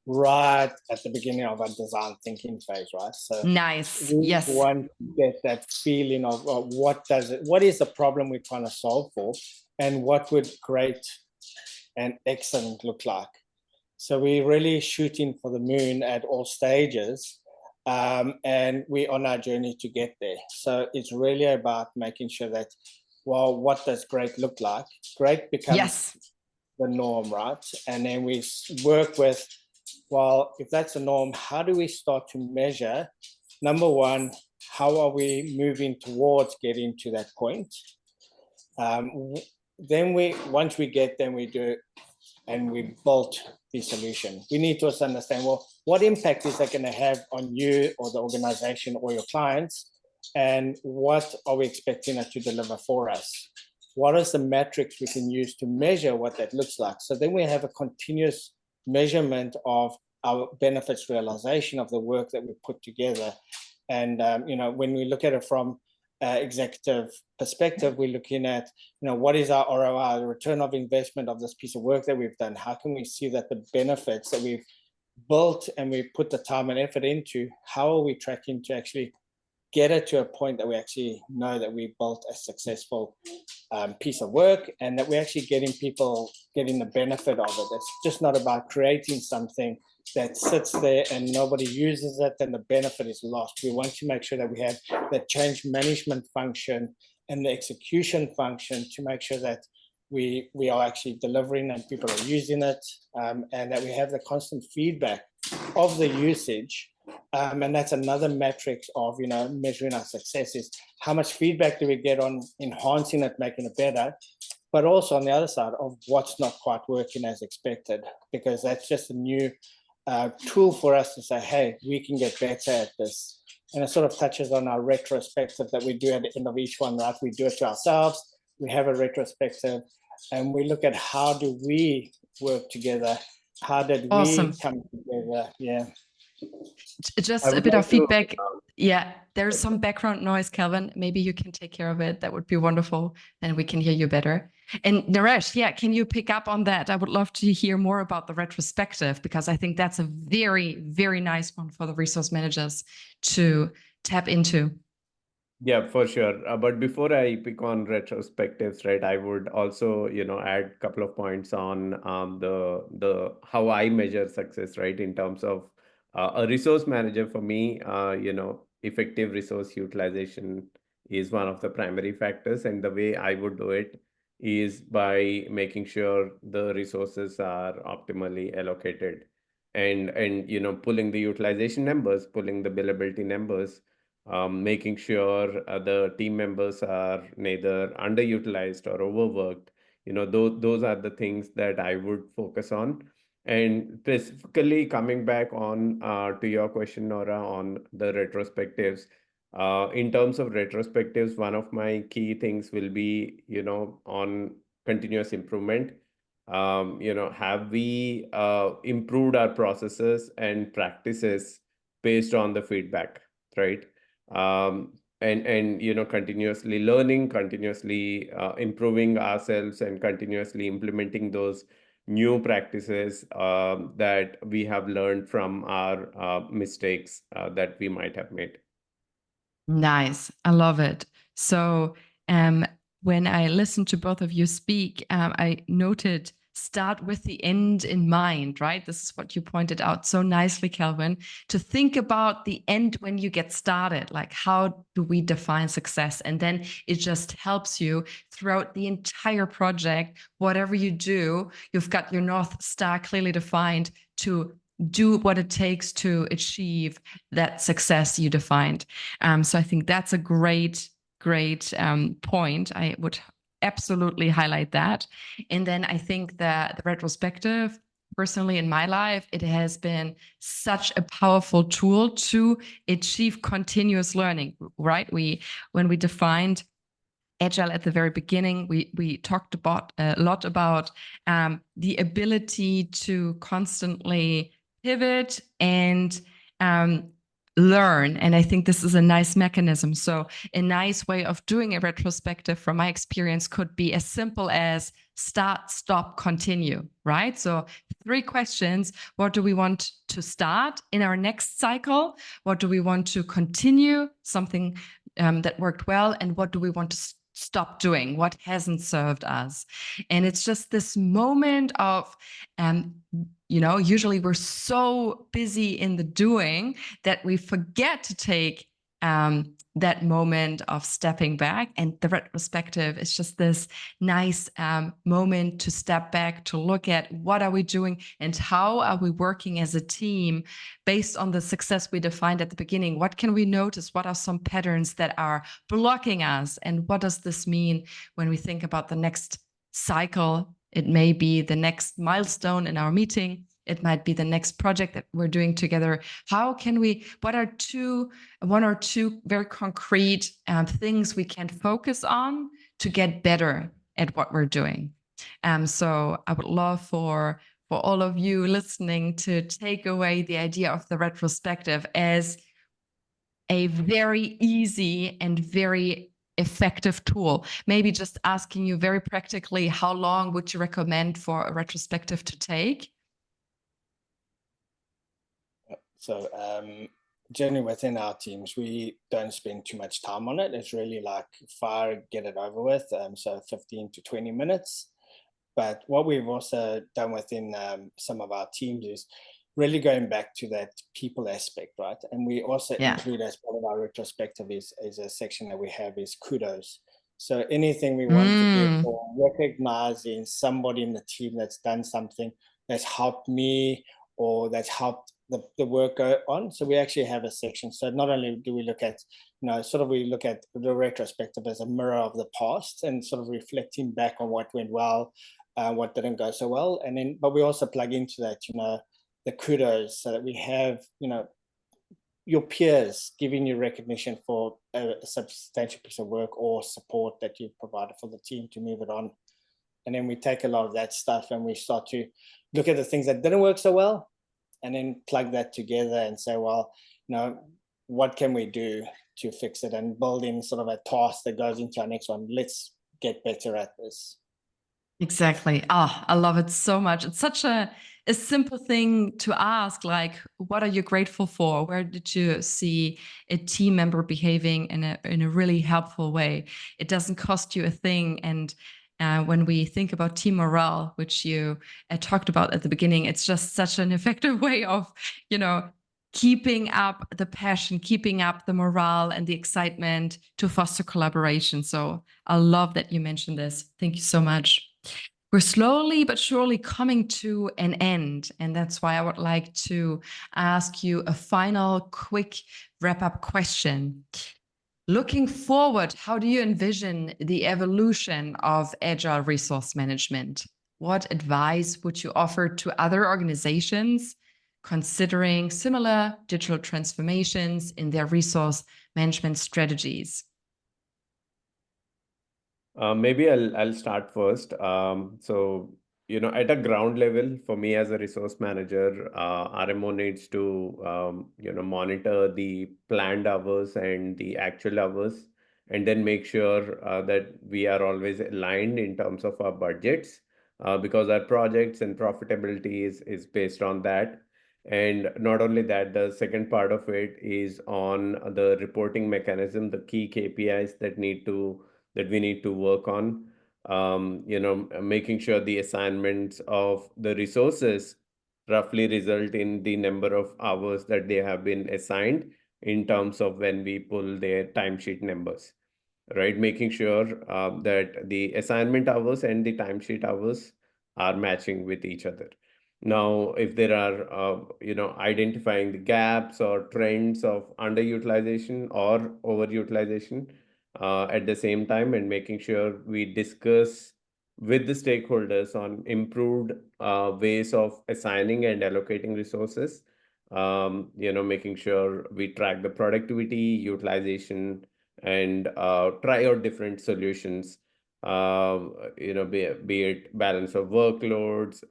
C: right at the beginning of our design thinking phase, right? So
A: nice.
C: We
A: yes.
C: want to get that feeling of what is the problem we're trying to solve for, and what would great and excellent look like. So we're really shooting for the moon at all stages. And we're on our journey to get there. So it's really about making sure that, well, what does great look like? Great becomes the norm, right? And then we work with, well, if that's the norm, how do we start to measure? Number one, how are we moving towards getting to that point? Then once we get there, we do, and we build the solution. We need to also understand, well, what impact is that going to have on you or the organization or your clients? And what are we expecting it to deliver for us? What is the metrics we can use to measure what that looks like? So then we have a continuous measurement of our benefits realization of the work that we put together. And, when we look at it from executive perspective, we're looking at, what is our ROI, the return of investment of this piece of work that we've done? How can we see that the benefits that we've built and we put the time and effort into, how are we tracking to actually get it to a point that we actually know that we built a successful piece of work, and that we're actually getting the benefit of it. It's just not about creating something that sits there and nobody uses it and the benefit is lost. We want to make sure that we have the change management function and the execution function to make sure that we are actually delivering and people are using it, and that we have the constant feedback of the usage. And that's another metric of measuring our success, is how much feedback do we get on enhancing it, making it better, but also on the other side of what's not quite working as expected, because that's just a new tool for us to say, hey, we can get better at this. And it sort of touches on our retrospective that we do at the end of each one, right? We do it to ourselves. We have a retrospective. and we look at how do we work together, how did
A: Awesome.
C: we come together. Yeah.
A: Just
B: I
A: a
B: would
A: bit of
B: like to,
A: feedback. Yeah, there's some background noise, Calvin. Maybe you can take care of it. That would be wonderful. Then we can hear you better. And Naresh, yeah, can you pick up on that? I would love to hear more about the retrospective, because I think that's a very, very nice one for the resource managers to tap into.
B: Yeah, for sure. But before I pick on retrospectives, right, I would also, add a couple of points on the how I measure success, right, in terms of a resource manager. For me, effective resource utilization is one of the primary factors, and the way I would do it is by making sure the resources are optimally allocated, and pulling the utilization numbers, pulling the billability numbers, making sure the team members are neither underutilized or overworked. Those are the things that I would focus on. And specifically coming back on to your question, Nora, on the retrospectives. In terms of retrospectives, one of my key things will be, on continuous improvement. Have we improved our processes and practices based on the feedback, right? And continuously learning, continuously improving ourselves, and continuously implementing those new practices that we have learned from our mistakes that we might have made.
A: Nice. I love it. So when I listened to both of you speak, I noted start with the end in mind, right? This is what you pointed out so nicely, Calvin, to think about the end when you get started. Like, how do we define success? And then it just helps you throughout the entire project. Whatever you do, you've got your North Star clearly defined to do what it takes to achieve that success you defined. So I think that's a great point. I would absolutely highlight that. And then I think that the retrospective, personally in my life, it has been such a powerful tool to achieve continuous learning, right? When we defined Agile at the very beginning, we talked about a lot about the ability to constantly pivot and learn. And I think this is a nice mechanism. So a nice way of doing a retrospective from my experience could be as simple as start, stop, continue, right? So 3 questions. What do we want to start in our next cycle? What do we want to continue? Something that worked well. And what do we want to stop doing? What hasn't served us? And it's just this moment of, usually we're so busy in the doing that we forget to take that moment of stepping back. And the retrospective is just this nice moment to step back, to look at what are we doing and how are we working as a team based on the success we defined at the beginning. What can we notice? What are some patterns that are blocking us? And what does this mean when we think about the next cycle? It may be the next milestone in our meeting. It might be the next project that we're doing together. How can we, what are one or two very concrete things we can focus on to get better at what we're doing? So I would love for all of you listening to take away the idea of the retrospective as a very easy and very effective tool. Maybe just asking you very practically, how long would you recommend for a retrospective to take?
C: So generally within our teams, we don't spend too much time on it. It's really like fire, get it over with. So 15 to 20 minutes. But what we've also done within some of our teams is really going back to that people aspect, right? And we also include as part of our retrospective is a section that we have is kudos. So anything we want to do for recognizing somebody in the team that's done something that's helped me or that's helped the work go on. So we actually have a section. So not only do we look at, we look at the retrospective as a mirror of the past and sort of reflecting back on what went well, what didn't go so well. And then, but we also plug into that, the kudos so that we have, your peers giving you recognition for a substantial piece of work or support that you've provided for the team to move it on. And then we take a lot of that stuff and we start to look at the things that didn't work so well, and then plug that together and say, well, what can we do to fix it, and build in sort of a task that goes into our next one. Let's get better at this.
A: Exactly. Oh, I love it so much. It's such a simple thing to ask, like, what are you grateful for? Where did you see a team member behaving in a really helpful way? It doesn't cost you a thing. And when we think about team morale, which you talked about at the beginning, it's just such an effective way of, keeping up the passion, keeping up the morale and the excitement to foster collaboration. So I love that you mentioned this. Thank you so much. We're slowly but surely coming to an end. And that's why I would like to ask you a final quick wrap-up question. Looking forward, how do you envision the evolution of Agile resource management? What advice would you offer to other organizations considering similar digital transformations in their resource management strategies?
B: Maybe I'll start first. So at a ground level, for me as a resource manager, RMO needs to monitor the planned hours and the actual hours, and then make sure that we are always aligned in terms of our budgets, because our projects and profitability is based on that. And not only that, the second part of it is on the reporting mechanism, the key KPIs that we need to work on, making sure the assignments of the resources roughly result in the number of hours that they have been assigned in terms of when we pull their timesheet numbers, right? Making sure that the assignment hours and the timesheet hours are matching with each other. Now, if there are, identifying the gaps or trends of underutilization or overutilization at the same time, and making sure we discuss with the stakeholders on improved ways of assigning and allocating resources, making sure we track the productivity, utilization, and try out different solutions, be it balance of workloads,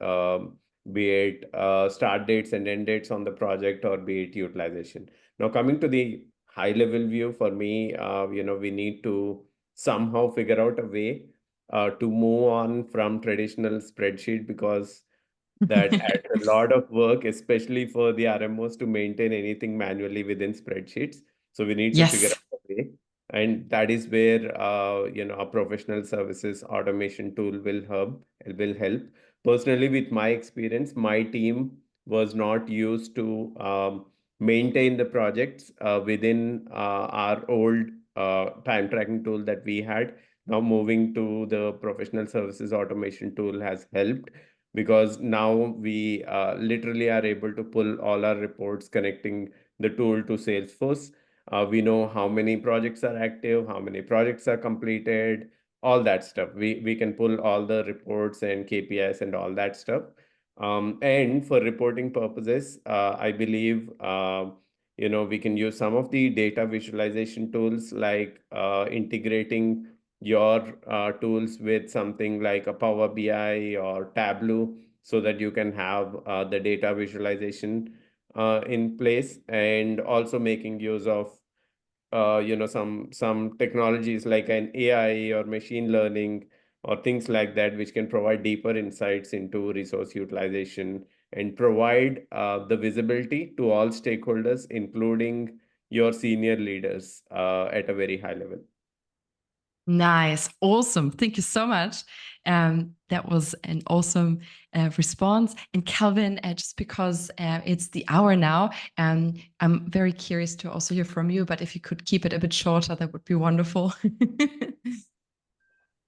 B: be it start dates and end dates on the project, or be it utilization. Now, coming to the high level view, for me, we need to somehow figure out a way to move on from traditional spreadsheet, because that adds a lot of work, especially for the RMOs to maintain anything manually within spreadsheets. So we need to figure
A: Yes.
B: out a way. And that is where, a professional services automation tool will help. Personally, with my experience, my team was not used to maintain the projects within our old time tracking tool that we had. Now moving to the professional services automation tool has helped, because now we literally are able to pull all our reports connecting the tool to Salesforce. We know how many projects are active, how many projects are completed, all that stuff. We can pull all the reports and KPIs and all that stuff. And for reporting purposes, I believe we can use some of the data visualization tools, like integrating your tools with something like a Power BI or Tableau, so that you can have the data visualization in place, and also making use of some technologies like an AI or machine learning or things like that, which can provide deeper insights into resource utilization and provide the visibility to all stakeholders, including your senior leaders at a very high level.
A: Nice. Awesome. Thank you so much. That was an awesome response. And Calvin, just because it's the hour now, I'm very curious to also hear from you, but if you could keep it a bit shorter, that would be wonderful.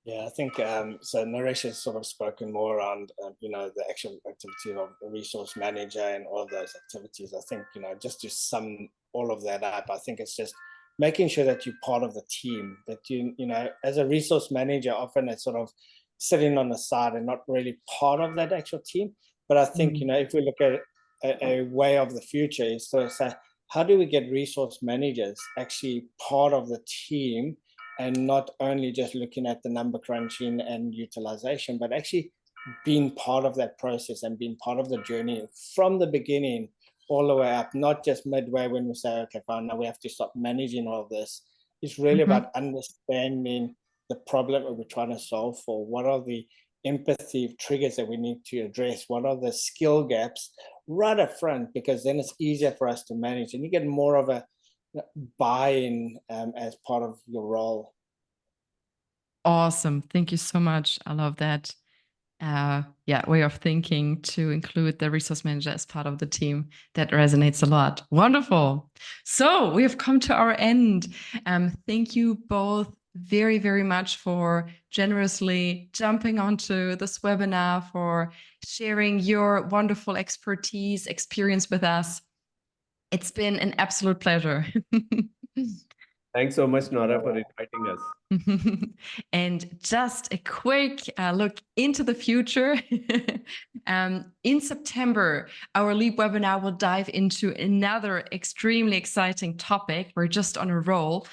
C: Yeah, I think so. Naresh has sort of spoken more around, the actual activity of the resource manager and all of those activities. I think, just to sum all of that up, I think it's just making sure that you're part of the team, that as a resource manager, often it's sort of sitting on the side and not really part of that actual team. But I think, if we look at a way of the future, is to say, how do we get resource managers actually part of the team and not only just looking at the number crunching and utilization, but actually being part of that process and being part of the journey from the beginning all the way up, not just midway when we say, okay, fine, now we have to start managing all of this. It's really about understanding the problem that we're trying to solve for. What are the empathy triggers that we need to address? What are the skill gaps right up front? Because then it's easier for us to manage and you get more of a buy-in as part of your role.
A: Awesome. Thank you so much. I love that way of thinking to include the resource manager as part of the team. That resonates a lot. Wonderful. So we have come to our end. Thank you both very, very much for generously jumping onto this webinar, for sharing your wonderful expertise, experience with us. It's been an absolute pleasure.
B: Thanks so much, Nora, for inviting us.
A: And just a quick look into the future. In September, our LEAP webinar will dive into another extremely exciting topic. We're just on a roll.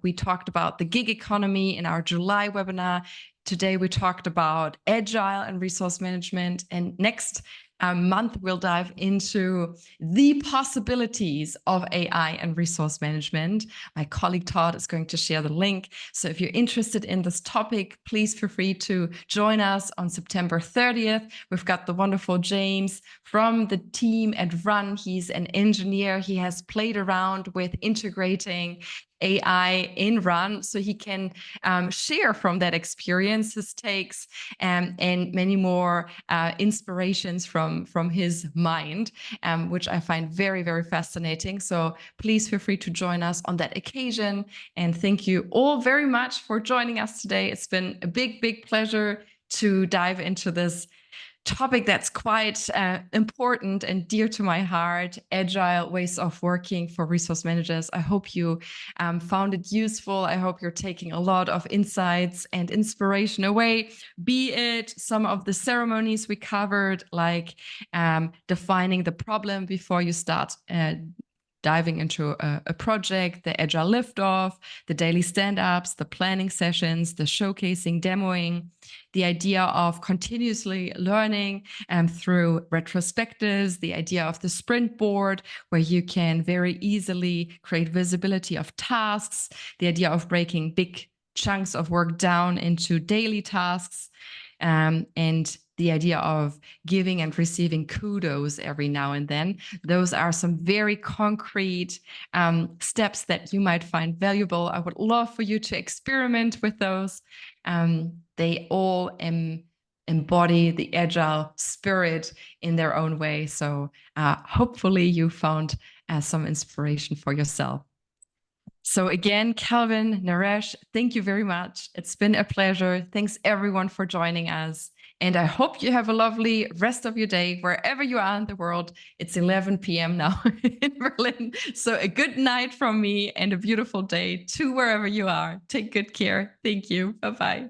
A: We talked about the gig economy in our July webinar. Today, we talked about Agile and resource management. And next month, we'll dive into the possibilities of AI and resource management. My colleague Todd is going to share the link. So if you're interested in this topic, please feel free to join us on September 30th. We've got the wonderful James from the team at Run. He's an engineer. He has played around with integrating AI in Run, so he can share from that experience, his takes, and many more inspirations from his mind, which I find very, very fascinating. So please feel free to join us on that occasion. And thank you all very much for joining us today. It's been a big, big pleasure to dive into this topic that's quite important and dear to my heart, agile ways of working for resource managers. I hope you found it useful. I hope you're taking a lot of insights and inspiration away, be it some of the ceremonies we covered, like defining the problem before you start diving into a project, the agile liftoff, the daily stand-ups, the planning sessions, the showcasing, demoing, the idea of continuously learning through retrospectives, the idea of the sprint board, where you can very easily create visibility of tasks, the idea of breaking big chunks of work down into daily tasks, and the idea of giving and receiving kudos every now and then. Those are some very concrete steps that you might find valuable. I would love for you to experiment with those. They all embody the agile spirit in their own way. So hopefully you found some inspiration for yourself. So again, Calvin, Naresh, thank you very much. It's been a pleasure. Thanks everyone for joining us. And I hope you have a lovely rest of your day, wherever you are in the world. It's 11 p.m. now in Berlin. So a good night from me and a beautiful day to wherever you are. Take good care. Thank you. Bye-bye.